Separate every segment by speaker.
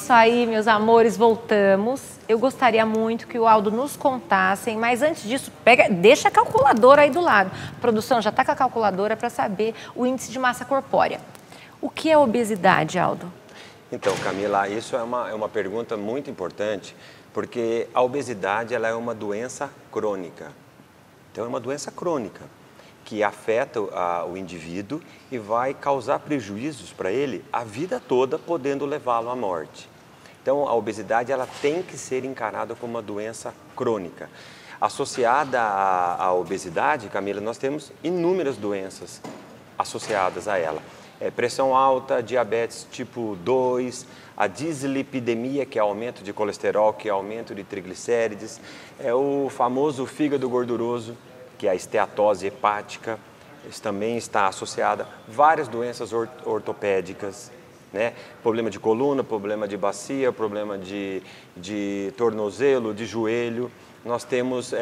Speaker 1: isso aí, meus amores, voltamos. Eu gostaria muito que o Aldo nos contassem, mas antes disso, deixa a calculadora aí do lado. A produção já está com a calculadora para saber o índice de massa corpórea. O que é obesidade, Aldo?
Speaker 2: Então, Camila, isso é uma pergunta muito importante, porque a obesidade ela é uma doença crônica. Então, é uma doença crônica que afeta o indivíduo e vai causar prejuízos para ele a vida toda, podendo levá-lo à morte. Então, a obesidade ela tem que ser encarada como uma doença crônica. Associada à obesidade, Camila, nós temos inúmeras doenças associadas a ela. Pressão alta, diabetes tipo 2, a dislipidemia, que é aumento de colesterol, que é aumento de triglicérides, o famoso fígado gorduroso, que é a esteatose hepática, isso também está associada a várias doenças ortopédicas, né? Problema de coluna, problema de bacia, problema de tornozelo, de joelho. Nós temos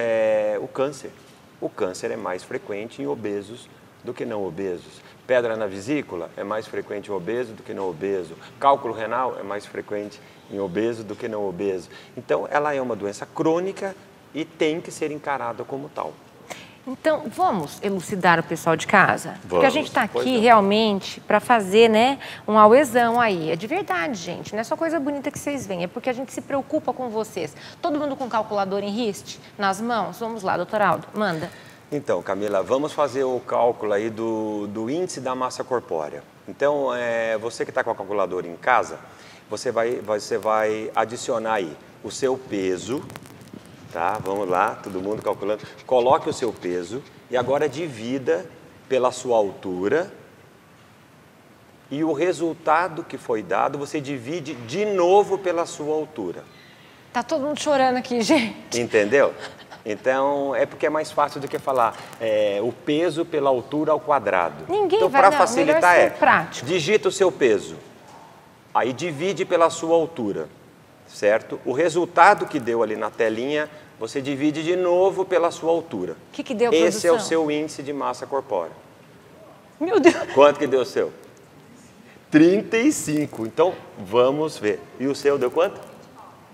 Speaker 2: o câncer. O câncer é mais frequente em obesos do que não obesos. Pedra na vesícula é mais frequente em obeso do que não obeso. Cálculo renal é mais frequente em obeso do que não obeso. Então, ela é uma doença crônica e tem que ser encarada como tal.
Speaker 1: Então, vamos elucidar o pessoal de casa?
Speaker 2: Vamos,
Speaker 1: porque a gente está aqui realmente para fazer, né, um auezão aí. É de verdade, gente. Não é só coisa bonita que vocês veem, é porque a gente se preocupa com vocês. Todo mundo com calculador em riste nas mãos? Vamos lá, doutor Aldo, manda.
Speaker 2: Então, Camila, vamos fazer o cálculo aí do índice da massa corpórea. Então, você que está com a calculadora em casa, você vai adicionar aí o seu peso. Tá, vamos lá, todo mundo calculando. Coloque o seu peso e agora divida pela sua altura. E o resultado que foi dado, você divide de novo pela sua altura.
Speaker 1: Tá todo mundo chorando aqui, gente.
Speaker 2: Entendeu? Então, é porque é mais fácil do que falar o peso pela altura ao quadrado.
Speaker 1: Ninguém
Speaker 2: então,
Speaker 1: vai,
Speaker 2: para facilitar,
Speaker 1: prático.
Speaker 2: Digita o seu peso. Aí divide pela sua altura, certo? O resultado que deu ali na telinha, você divide de novo pela sua altura.
Speaker 1: O que deu,
Speaker 2: Esse
Speaker 1: produção?
Speaker 2: é o seu índice de massa corpórea.
Speaker 1: Meu Deus!
Speaker 2: Quanto que deu o seu? 35. Então, vamos ver. E o seu deu quanto?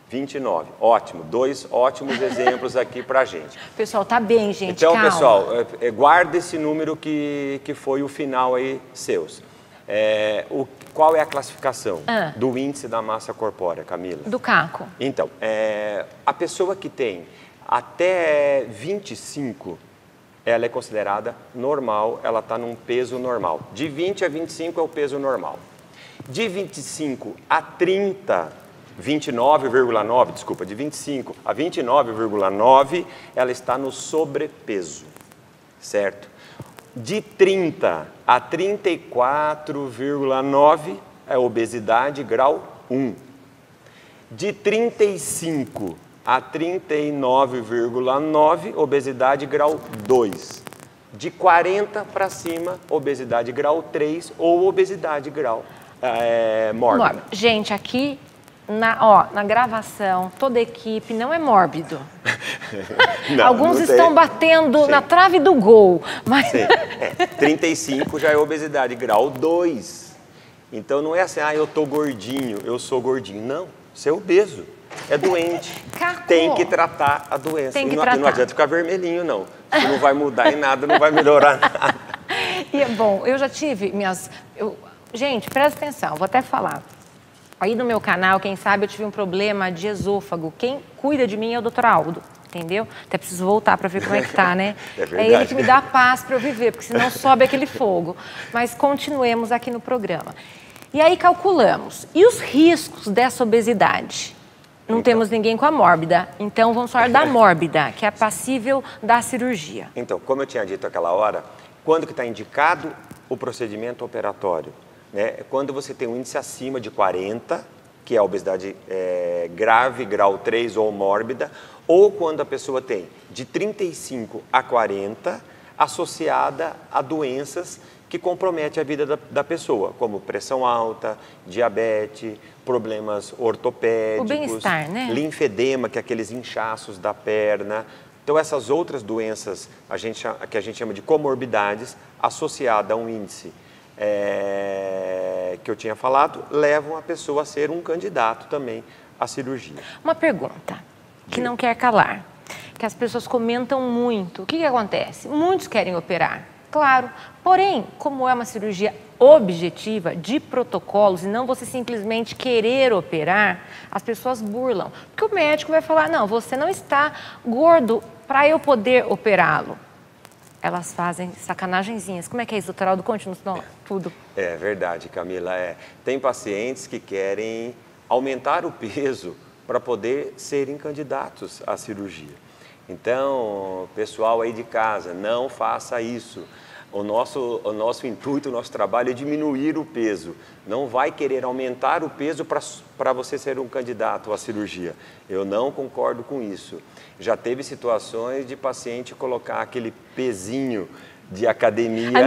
Speaker 2: 29. Ótimo. 2 ótimos exemplos aqui pra gente.
Speaker 1: O pessoal tá bem, gente.
Speaker 2: Então,
Speaker 1: calma.
Speaker 2: pessoal, guarda esse número que foi o final aí seus. Qual é a classificação do índice da massa corpórea, Camila?
Speaker 1: Do caco.
Speaker 2: Então, a pessoa que tem até 25, ela é considerada normal, ela está num peso normal. De 20 a 25 é o peso normal. De 25 a 30, 29,9, desculpa, de 25 a 29,9, ela está no sobrepeso, certo? De 30 a 34,9 é obesidade grau 1. De 35 a 39,9, obesidade grau 2. De 40 para cima, obesidade grau 3 ou obesidade grau mórbida.
Speaker 1: Gente, aqui na gravação, toda a equipe não é mórbido.
Speaker 2: Não,
Speaker 1: alguns
Speaker 2: não
Speaker 1: estão batendo na trave do gol. Mas...
Speaker 2: Sim. 35 já é obesidade grau 2. Então não é assim, eu tô gordinho, eu sou gordinho. Não, você é obeso, é doente. Tem que tratar a doença.
Speaker 1: Tem que
Speaker 2: tratar. E não adianta ficar vermelhinho, não. Isso não vai mudar em nada, não vai melhorar nada.
Speaker 1: E é bom, eu já tive Gente, presta atenção, vou até falar. Aí no meu canal, quem sabe, eu tive um problema de esôfago. Quem cuida de mim é o Dr. Aldo, entendeu? Até preciso voltar para ver como é que tá, né?
Speaker 2: É
Speaker 1: ele que me dá paz para eu viver, porque senão sobe aquele fogo. Mas continuemos aqui no programa. E aí calculamos. E os riscos dessa obesidade? Não temos ninguém com a mórbida, então vamos falar da mórbida, que é passível da cirurgia.
Speaker 2: Então, como eu tinha dito aquela hora, quando que está indicado o procedimento operatório? Quando você tem um índice acima de 40, que é a obesidade grave, grau 3 ou mórbida, ou quando a pessoa tem de 35 a 40, associada a doenças que comprometem a vida da pessoa, como pressão alta, diabetes, problemas ortopédicos,
Speaker 1: o bem-estar, né?
Speaker 2: Linfedema, que é aqueles inchaços da perna. Então, essas outras doenças que a gente chama de comorbidades, associada a um índice que eu tinha falado, levam a pessoa a ser um candidato também à cirurgia.
Speaker 1: Uma pergunta que não quer calar, que as pessoas comentam muito. O que acontece? Muitos querem operar, claro. Porém, como é uma cirurgia objetiva, de protocolos, e não você simplesmente querer operar, as pessoas burlam. Porque o médico vai falar, não, você não está gordo para eu poder operá-lo. Elas fazem sacanagenzinhas. Como é que é isso, doutor Aldo? Conte-nos tudo.
Speaker 2: É verdade, Camila. Tem pacientes que querem aumentar o peso para poder serem candidatos à cirurgia. Então, pessoal aí de casa, não faça isso. O nosso intuito, o nosso trabalho é diminuir o peso. Não vai querer aumentar o peso para você ser um candidato à cirurgia. Eu não concordo com isso. Já teve situações de paciente colocar aquele pezinho de academia.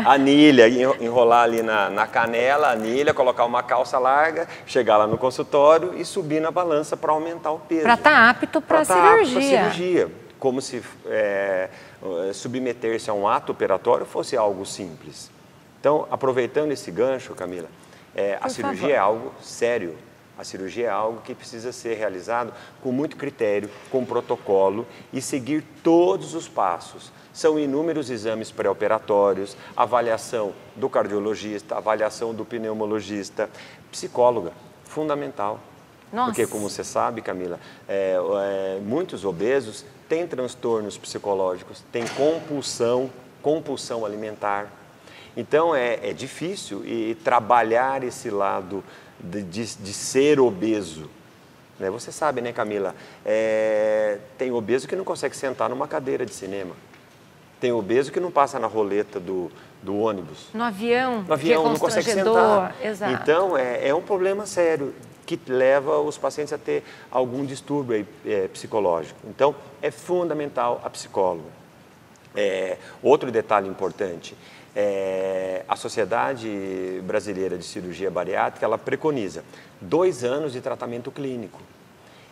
Speaker 2: Anilha, enrolar ali na canela, anilha, colocar uma calça larga, chegar lá no consultório e subir na balança para aumentar o peso.
Speaker 1: Para estar apto para a cirurgia.
Speaker 2: Como se submeter-se a um ato operatório fosse algo simples. Então, aproveitando esse gancho, Camila, a cirurgia é algo sério. A cirurgia é algo que precisa ser realizado com muito critério, com protocolo e seguir todos os passos. São inúmeros exames pré-operatórios, avaliação do cardiologista, avaliação do pneumologista, psicóloga, fundamental.
Speaker 1: Nossa.
Speaker 2: Porque, como você sabe, Camila, muitos obesos têm transtornos psicológicos, têm compulsão alimentar. Então, é difícil trabalhar esse lado de ser obeso. Você sabe, né, Camila? Tem obeso que não consegue sentar numa cadeira de cinema. Tem obeso que não passa na roleta do ônibus.
Speaker 1: No avião,
Speaker 2: não consegue sentar.
Speaker 1: Exato.
Speaker 2: Então, é um problema sério que leva os pacientes a ter algum distúrbio psicológico. Então, é fundamental a psicóloga. Outro detalhe importante, a Sociedade Brasileira de Cirurgia Bariátrica, ela preconiza 2 anos de tratamento clínico.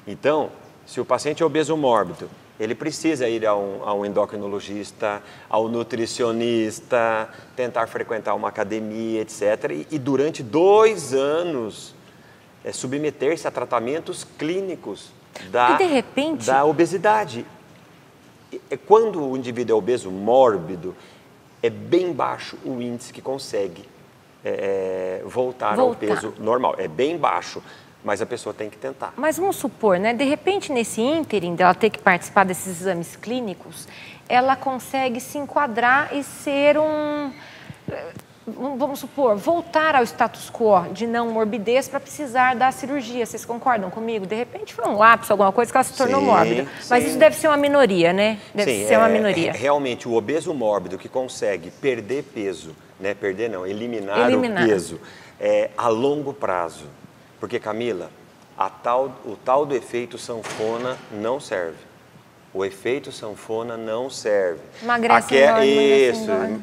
Speaker 2: Então, se o paciente é obeso mórbido, ele precisa ir a um endocrinologista, ao nutricionista, tentar frequentar uma academia, etc. E durante 2 anos, submeter-se a tratamentos clínicos da obesidade. Quando o indivíduo é obeso mórbido, é bem baixo o índice que consegue voltar ao peso normal. É bem baixo, mas a pessoa tem que tentar.
Speaker 1: Mas vamos supor, né? De repente, nesse ínterim dela ter que participar desses exames clínicos, ela consegue se enquadrar e ser vamos supor, voltar ao status quo de não morbidez para precisar da cirurgia. Vocês concordam comigo? De repente foi um lapso, alguma coisa que ela se tornou mórbida. Mas isso deve ser uma minoria, né? Deve ser uma minoria.
Speaker 2: Realmente, o obeso mórbido que consegue perder peso, né? Perder não, eliminar o peso, a longo prazo. Porque, Camila, o tal do efeito sanfona não serve. O efeito sanfona não serve.
Speaker 1: Emagrece,
Speaker 2: engorda.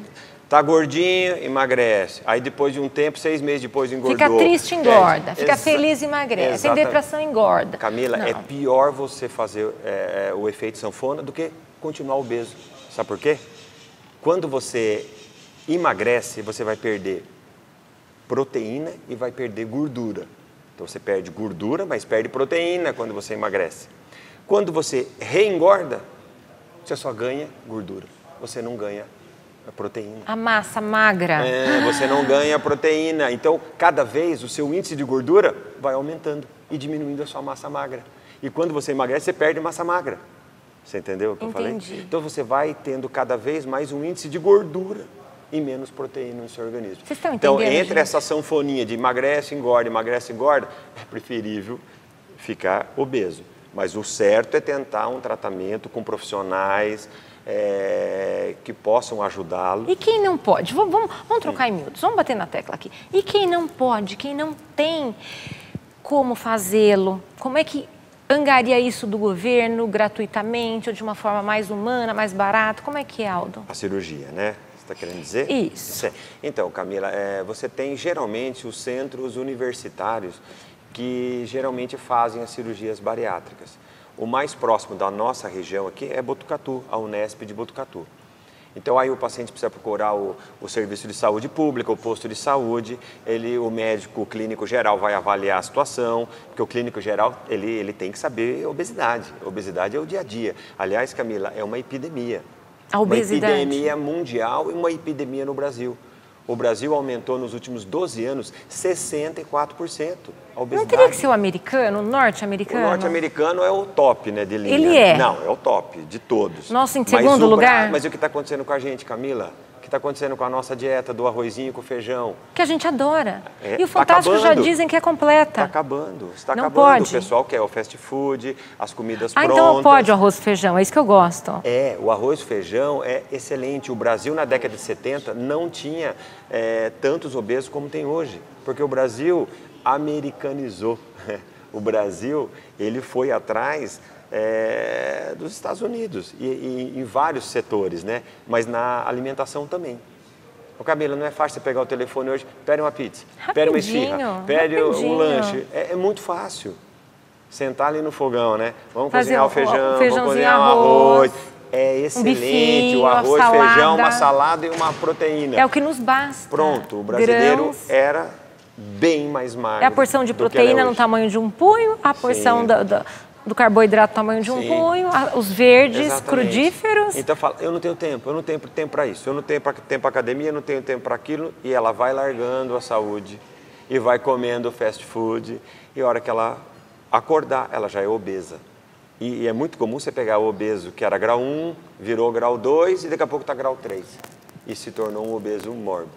Speaker 2: Tá gordinho, emagrece. Aí depois de um tempo, 6 meses depois engordou.
Speaker 1: Fica triste, engorda. Fica feliz, emagrece. Tem depressão, engorda.
Speaker 2: Camila, é pior você fazer o efeito sanfona do que continuar obeso. Sabe por quê? Quando você emagrece, você vai perder proteína e vai perder gordura. Então você perde gordura, mas perde proteína quando você emagrece. Quando você reengorda, você só ganha gordura. Você não ganha proteína.
Speaker 1: A massa magra.
Speaker 2: Você não ganha proteína. Então, cada vez o seu índice de gordura vai aumentando e diminuindo a sua massa magra. E quando você emagrece, você perde massa magra. Você entendeu o que eu falei? Então, você vai tendo cada vez mais um índice de gordura e menos proteína no seu organismo.
Speaker 1: Vocês estão entendendo,
Speaker 2: então, entre essa sanfoninha de emagrece, engorda, é preferível ficar obeso. Mas o certo é tentar um tratamento com profissionais que possam ajudá-lo.
Speaker 1: E quem não pode? Vamos trocar em miúdos, vamos bater na tecla aqui. E quem não pode, quem não tem como fazê-lo, como é que angaria isso do governo gratuitamente ou de uma forma mais humana, mais barata? Como é que é, Aldo?
Speaker 2: A cirurgia, né? Você está querendo dizer?
Speaker 1: Isso.
Speaker 2: Então, Camila, você tem geralmente os centros universitários que geralmente fazem as cirurgias bariátricas. O mais próximo da nossa região aqui é Botucatu, a Unesp de Botucatu. Então, aí o paciente precisa procurar o serviço de saúde pública, o posto de saúde, o médico, o clínico geral vai avaliar a situação, porque o clínico geral, ele tem que saber obesidade. Obesidade é o dia a dia. Aliás, Camila, é uma epidemia.
Speaker 1: A obesidade.
Speaker 2: Uma epidemia mundial e uma epidemia no Brasil. O Brasil aumentou nos últimos 12 anos 64% a obesidade.
Speaker 1: Não teria que ser o americano, o norte-americano?
Speaker 2: O norte-americano é o top, né, de linha.
Speaker 1: Ele é?
Speaker 2: Não, é o top de todos.
Speaker 1: Nossa, em segundo lugar?
Speaker 2: Mas o que está acontecendo com a gente, Camila? O que está acontecendo com a nossa dieta do arrozinho com feijão?
Speaker 1: Que a gente adora.
Speaker 2: É,
Speaker 1: e o Fantástico já dizem que é completa.
Speaker 2: Está acabando, está
Speaker 1: não
Speaker 2: acabando.
Speaker 1: Pode.
Speaker 2: O pessoal quer o fast food, as comidas prontas.
Speaker 1: Então pode o arroz e feijão, é isso que eu gosto.
Speaker 2: O arroz e feijão é excelente. O Brasil, na década de 70, não tinha tantos obesos como tem hoje. Porque o Brasil americanizou. O Brasil, ele foi atrás dos Estados Unidos, e em vários setores, né? Mas na alimentação também. Ô Camila, não é fácil você pegar o telefone hoje, pede uma pizza, pede uma esfirra, pede um lanche. É muito fácil. Sentar ali no fogão, né? Vamos cozinhar o feijão, vamos cozinhar o arroz. É excelente,
Speaker 1: bifinho,
Speaker 2: o arroz,
Speaker 1: salada.
Speaker 2: feijão, uma salada e uma proteína.
Speaker 1: É o que nos basta.
Speaker 2: Pronto, o brasileiro
Speaker 1: Grãos.
Speaker 2: era bem mais magro.
Speaker 1: É a porção de proteína no tamanho de um punho, a porção do carboidrato no tamanho de um punho, os verdes,
Speaker 2: exatamente.
Speaker 1: Crudíferos.
Speaker 2: Então fala, eu não tenho tempo para isso, eu não tenho tempo para academia, eu não tenho tempo para aquilo, e ela vai largando a saúde e vai comendo fast food, e a hora que ela acordar, ela já é obesa. E é muito comum você pegar o obeso que era grau 1, virou grau 2 e daqui a pouco está grau 3 e se tornou um obeso mórbido.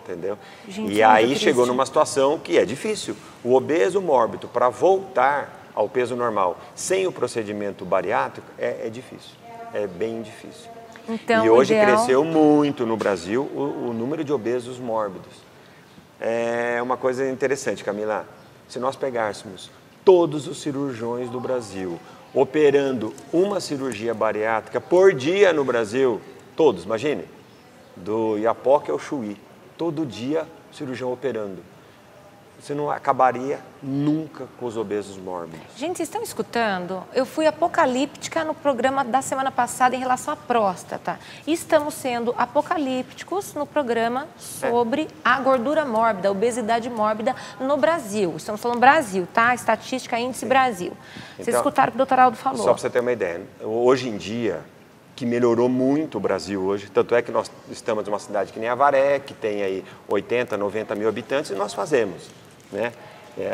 Speaker 2: Entendeu?
Speaker 1: Gente,
Speaker 2: e
Speaker 1: é
Speaker 2: aí
Speaker 1: muito
Speaker 2: chegou
Speaker 1: triste.
Speaker 2: numa situação que é difícil. O obeso mórbido, para voltar ao peso normal, sem o procedimento bariátrico, é difícil. É bem difícil.
Speaker 1: Então,
Speaker 2: e hoje
Speaker 1: ideal...
Speaker 2: cresceu muito no Brasil o número de obesos mórbidos. É uma coisa interessante, Camila. Se nós pegássemos todos os cirurgiões do Brasil operando uma cirurgia bariátrica por dia no Brasil, todos, imagine, do Iapoque ao Chuí, todo dia cirurgião operando. Você não acabaria nunca com os obesos mórbidos.
Speaker 1: Gente, vocês estão escutando? Eu fui apocalíptica no programa da semana passada em relação à próstata. E estamos sendo apocalípticos no programa sobre a gordura mórbida, a obesidade mórbida no Brasil. Estamos falando Brasil, tá? Estatística, índice Brasil. Vocês escutaram o que o doutor Aldo falou.
Speaker 2: Só para você ter uma ideia, hoje em dia, que melhorou muito o Brasil hoje, tanto é que nós estamos numa cidade que nem Avaré, que tem aí 80, 90 mil habitantes, e nós fazemos, né?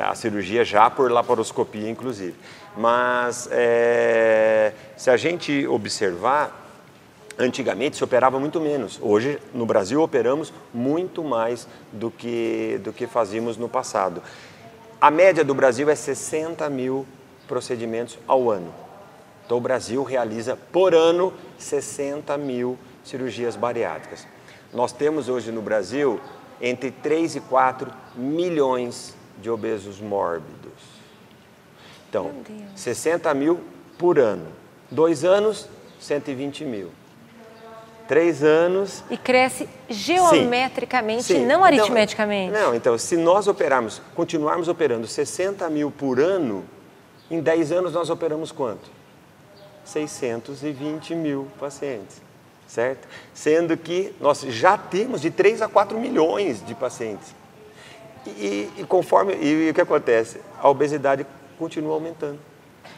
Speaker 2: A cirurgia já por laparoscopia, inclusive. Mas se a gente observar, antigamente se operava muito menos. Hoje, no Brasil, operamos muito mais do que fazíamos no passado. A média do Brasil é 60 mil procedimentos ao ano. Então, o Brasil realiza, por ano, 60 mil cirurgias bariátricas. Nós temos hoje no Brasil entre 3 e 4 milhões de obesos mórbidos. Então, 60 mil por ano. 2 anos, 120 mil. 3 anos...
Speaker 1: E cresce geometricamente,
Speaker 2: sim.
Speaker 1: não aritmeticamente.
Speaker 2: Então, se nós continuarmos operando 60 mil por ano, em 10 anos nós operamos quanto? 620 mil pacientes, certo? Sendo que nós já temos de 3 a 4 milhões de pacientes. E o que acontece? A obesidade continua aumentando.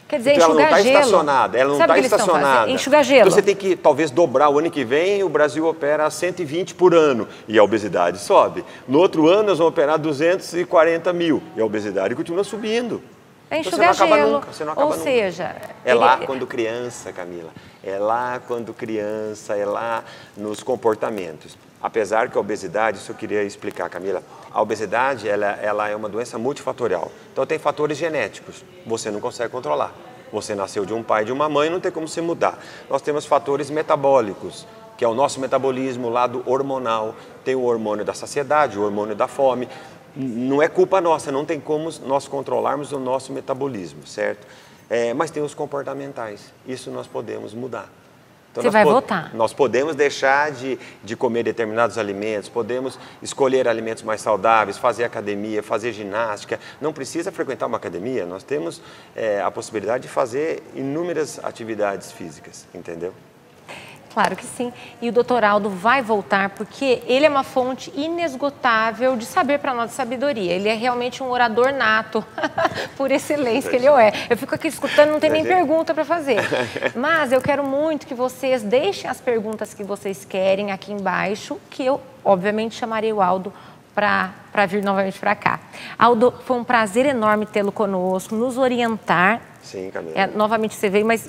Speaker 1: Quer dizer,
Speaker 2: então,
Speaker 1: enxugar gelo.
Speaker 2: Ela não está estacionada.
Speaker 1: Enxugar gelo.
Speaker 2: Então você tem que talvez dobrar o ano que vem, o Brasil opera 120 por ano e a obesidade sobe. No outro ano nós vamos operar 240 mil e a obesidade continua subindo.
Speaker 1: É
Speaker 2: Então,
Speaker 1: enxugar gelo.
Speaker 2: Você não acaba
Speaker 1: Ou seja...
Speaker 2: É lá quando criança, Camila. É lá quando criança, é lá nos comportamentos. Apesar que a obesidade, isso eu queria explicar, Camila, a obesidade ela é uma doença multifatorial. Então tem fatores genéticos, você não consegue controlar. Você nasceu de um pai e de uma mãe, não tem como você mudar. Nós temos fatores metabólicos, que é o nosso metabolismo, o lado hormonal. Tem o hormônio da saciedade, o hormônio da fome. Não é culpa nossa, não tem como nós controlarmos o nosso metabolismo, certo? Mas tem os comportamentais, isso nós podemos mudar. Então,
Speaker 1: você vai votar.
Speaker 2: Nós podemos deixar de comer determinados alimentos, podemos escolher alimentos mais saudáveis, fazer academia, fazer ginástica. Não precisa frequentar uma academia, nós temos a possibilidade de fazer inúmeras atividades físicas, entendeu?
Speaker 1: Claro que sim. E o doutor Aldo vai voltar porque ele é uma fonte inesgotável de saber para nós, de sabedoria. Ele é realmente um orador nato, por excelência que ele é. Eu fico aqui escutando, não tem nem pergunta para fazer. Mas eu quero muito que vocês deixem as perguntas que vocês querem aqui embaixo, que eu, obviamente, chamarei o Aldo para vir novamente para cá. Aldo, foi um prazer enorme tê-lo conosco, nos orientar.
Speaker 2: Sim, Camila.
Speaker 1: Novamente você veio, mas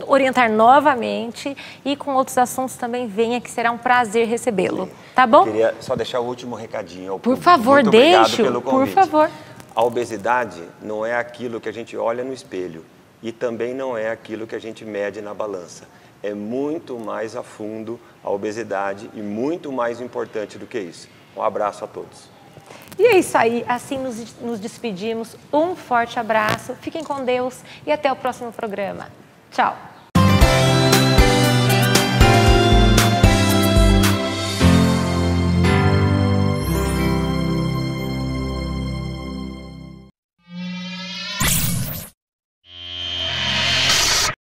Speaker 1: orientar novamente e com outros assuntos também venha, que será um prazer recebê-lo. Tá bom?
Speaker 2: Eu queria só deixar o último recadinho ao
Speaker 1: Por
Speaker 2: público.
Speaker 1: favor,
Speaker 2: Muito
Speaker 1: deixe,
Speaker 2: pelo convite.
Speaker 1: por favor.
Speaker 2: A obesidade não é aquilo que a gente olha no espelho e também não é aquilo que a gente mede na balança. É muito mais a fundo a obesidade e muito mais importante do que isso. Um abraço a todos.
Speaker 1: E é isso aí, assim nos despedimos. Um forte abraço, fiquem com Deus e até o próximo programa. Tchau!